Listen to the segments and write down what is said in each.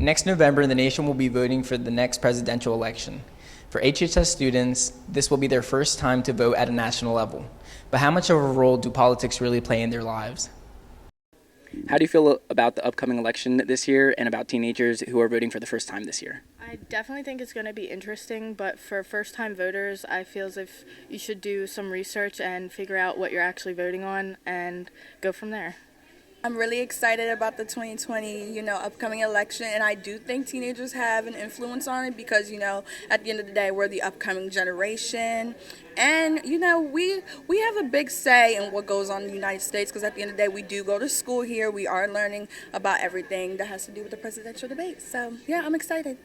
Next November, the nation will be voting for the next presidential election. For HHS students, this will be their first time to vote at a national level. But how much of a role do politics really play in their lives? How do you feel about the upcoming election this year and about teenagers who are voting for the first time this year? I definitely think it's going to be interesting, but for first-time voters, I feel as if you should do some research and figure out what you're actually voting on and go from there. I'm really excited about the 2020, upcoming election, and I do think teenagers have an influence on it because, at the end of the day, we're the upcoming generation, and, we have a big say in what goes on in the United States because at the end of the day, we do go to school here. We are learning about everything that has to do with the presidential debate. So, yeah, I'm excited.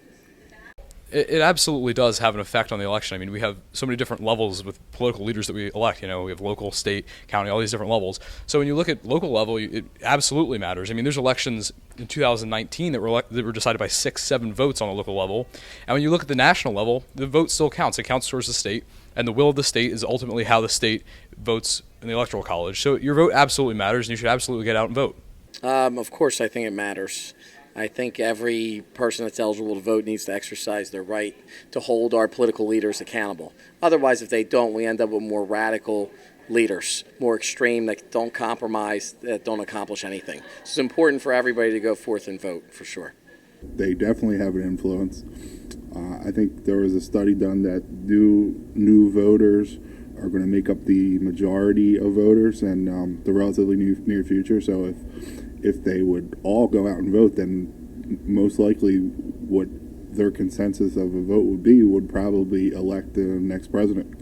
It absolutely does have an effect on the election. I mean, we have so many different levels with political leaders that we elect. We have local, state, county, all these different levels. So when you look at local level, it absolutely matters. I mean, there's elections in 2019 that were decided by 6-7 votes on a local level. And when you look at the national level, the vote still counts. It counts towards the state, and the will of the state is ultimately how the state votes in the Electoral College. So your vote absolutely matters, and you should absolutely get out and vote. Of course, I think it matters. I think every person that's eligible to vote needs to exercise their right to hold our political leaders accountable. Otherwise, if they don't, we end up with more radical leaders, more extreme, that don't compromise, that don't accomplish anything. So it's important for everybody to go forth and vote, for sure. They definitely have an influence. I think there was a study done that new voters are going to make up the majority of voters in the relatively near future. So if they would all go out and vote, then most likely what their consensus of a vote would probably elect the next president.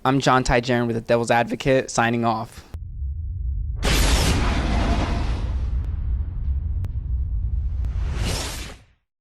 I'm John Tyjaron with the Devil's Advocate, signing off.